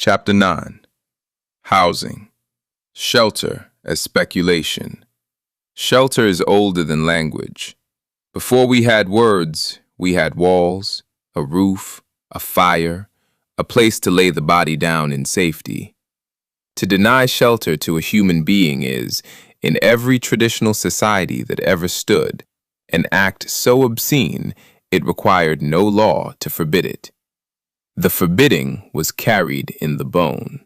Chapter 9. Housing. Shelter as speculation. Shelter is older than language. Before we had words, we had walls, a roof, a fire, a place to lay the body down in safety. To deny shelter to a human being is, in every traditional society that ever stood, an act so obscene it required no law to forbid it. The forbidding was carried in the bone.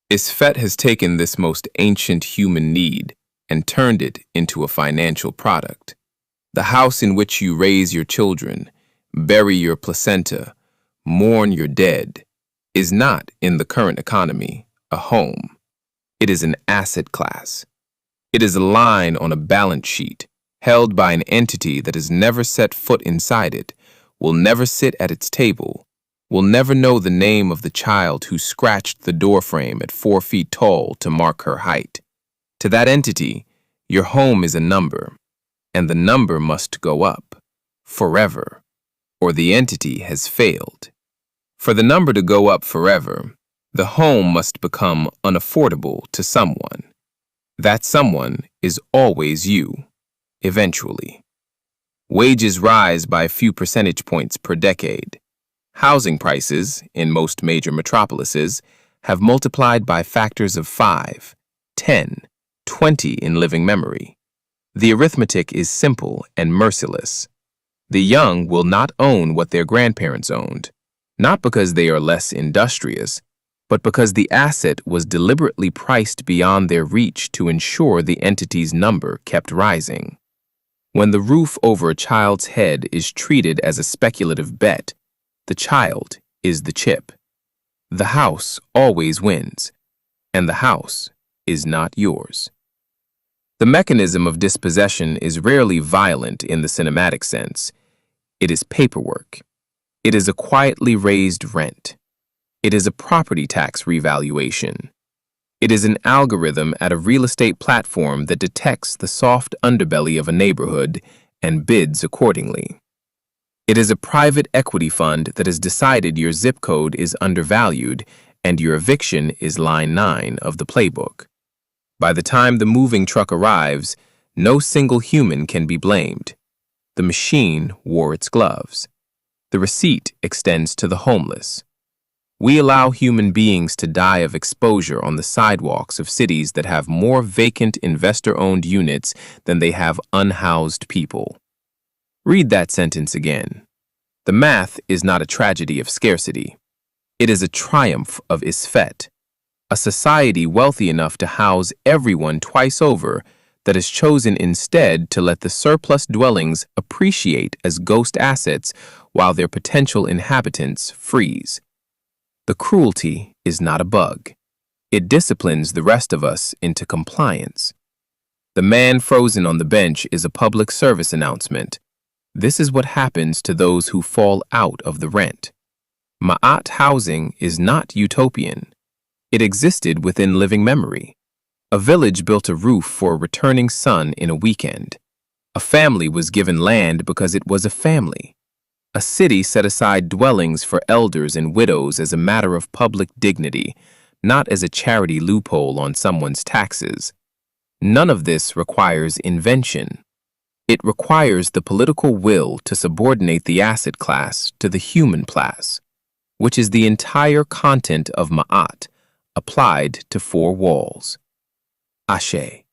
Isfet has taken this most ancient human need and turned it into a financial product. The house in which you raise your children, bury your placenta, mourn your dead, is not, in the current economy, a home. It is an asset class. It is a line on a balance sheet, held by an entity that has never set foot inside it, will never sit at its table, will never know the name of the child who scratched the doorframe at 4 feet tall to mark her height. To that entity, your home is a number, and the number must go up, forever, or the entity has failed. For the number to go up forever, the home must become unaffordable to someone. That someone is always you, eventually. Wages rise by a few percentage points per decade. Housing prices, in most major metropolises, have multiplied by factors of 5, 10, 20 in living memory. The arithmetic is simple and merciless. The young will not own what their grandparents owned, not because they are less industrious, but because the asset was deliberately priced beyond their reach to ensure the entity's number kept rising. When the roof over a child's head is treated as a speculative bet, the child is the chip. The house always wins, and the house is not yours. The mechanism of dispossession is rarely violent in the cinematic sense. It is paperwork. It is a quietly raised rent. It is a property tax revaluation. It is an algorithm at a real estate platform that detects the soft underbelly of a neighborhood and bids accordingly. It is a private equity fund that has decided your zip code is undervalued and your eviction is line 9 of the playbook. By the time the moving truck arrives, no single human can be blamed. The machine wore its gloves. The receipt extends to the homeless. We allow human beings to die of exposure on the sidewalks of cities that have more vacant investor-owned units than they have unhoused people. Read that sentence again. The math is not a tragedy of scarcity. It is a triumph of Isfet, a society wealthy enough to house everyone twice over that has chosen instead to let the surplus dwellings appreciate as ghost assets while their potential inhabitants freeze. The cruelty is not a bug. It disciplines the rest of us into compliance. The man frozen on the bench is a public service announcement. This is what happens to those who fall out of the rent. Ma'at housing is not utopian. It existed within living memory. A village built a roof for a returning son in a weekend. A family was given land because it was a family. A city set aside dwellings for elders and widows as a matter of public dignity, not as a charity loophole on someone's taxes. None of this requires invention. It requires the political will to subordinate the asset class to the human class, which is the entire content of Ma'at, applied to 4 walls. Ashe.